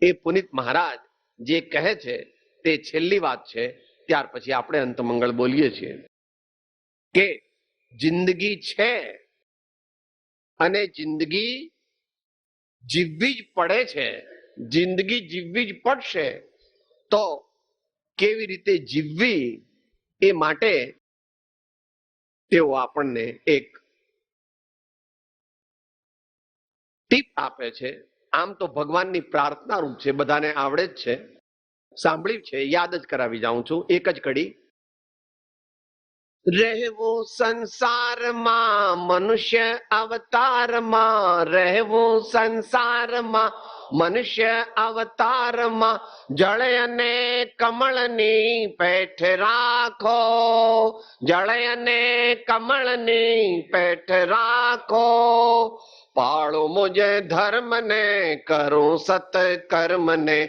એ પુનિત મહારાજ જે કહે છે તે છેલ્લી વાત છે, ત્યાર પછી આપણે અંતમંગળ બોલીએ છીએ કે જિંદગી છે અને જિંદગી જીવવી જ પડે છે. જિંદગી જીવવી જ પડશે, તો કેવી રીતે જીવવી એ માટે તેઓ આપણને એક ટીપ આપે છે. આમ તો ભગવાનની પ્રાર્થના રૂપ છે, બધાને આવડે જ છે, સાંભળ્યું છે, યાદ જ કરાવી જાઉં છું. એક જ કડી. રહેવું સંસારમાં મનુષ્ય અવતારમાં, રહેવું સંસારમાં મનુષ્ય અવતારમાં, જળ અને કમળની પેઠ રાખો, જળ અને કમળની પેઠ રાખો, પાળો મુજ ધર્મને કરું સત કર્મને,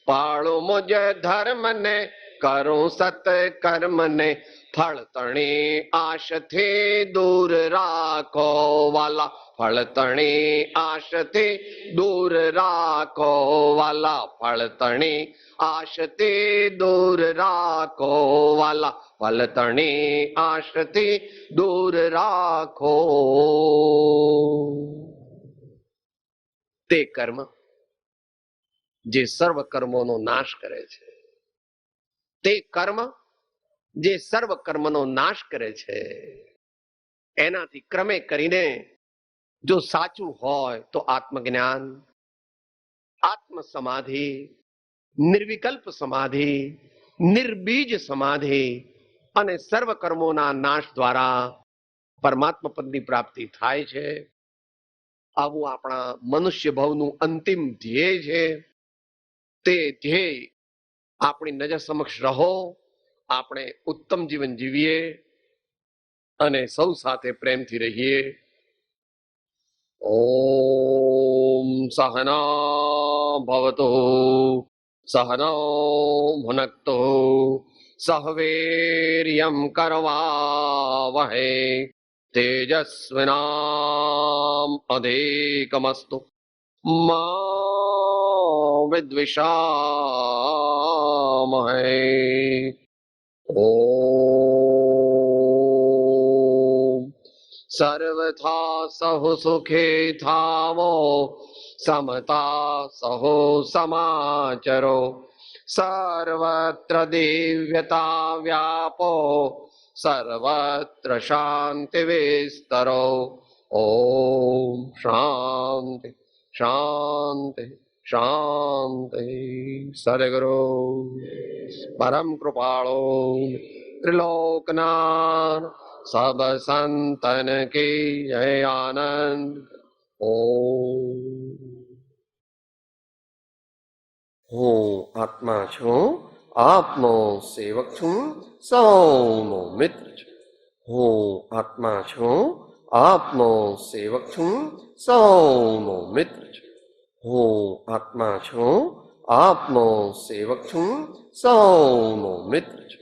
પાળો મુજ ધર્મને કરું સત કર્મને, ફળ તણી આશથી દૂર રાખો વાલા, ફળ તણી આશથી દૂર રાખો વાલા, ફળ તણી આશથી દૂર રાખો વાલા, ફળ તણી આશથી દૂર રાખો. તે કર્મ જે સર્વ કર્મોનો નાશ કરે છે, તે કર્મ જે સર્વ કર્મનો નાશ કરે છે, એનાથી ક્રમે કરીને જો સાચું હોય તો આત્મજ્ઞાન, આત્મ સમાધિ, નિર્વિકલ્પ સમાધિ, નિર્બીજ સમાધિ અને સર્વ કર્મોના નાશ દ્વારા પરમાત્મા પદની પ્રાપ્તિ થાય છે. આવું આપણા મનુષ્ય ભવનું અંતિમ ધ્યેય છે. તે ધ્યેય આપણી નજર સમક્ષ રહો, આપણે ઉત્તમ જીવન જીવીએ અને સૌ સાથે પ્રેમથી રહીએ. ઓમ સહના ભવતો સહનૌ ભુનક્તો સહ વીર્યં કરવાવહે તેજસ્વિનાવધીતમસ્તુ મા વિદ્વિષામહે. સર્વથા સહુ સુખે થામો સમતા સહો સમાચરો સર્વત્ર દિવ્યતા વ્યાપો સર્વત્ર શાંતિ વિસ્તરો ઓમ શાંતિ શાંતિ શાંતિ. સદગુરુ પરમ કૃપાળો ત્રિલોકનાથ સબ સંતન કી જય. આનંદ. ઓમ. હું આત્મા છું, આપનો સેવક છું, સૌનો મિત્ર છું. હું આત્મા છું, આપનો સેવક છું, સૌનો મિત્ર છું. હું આત્મા છું, આપનો સેવક છું, સૌનો મિત્ર છું.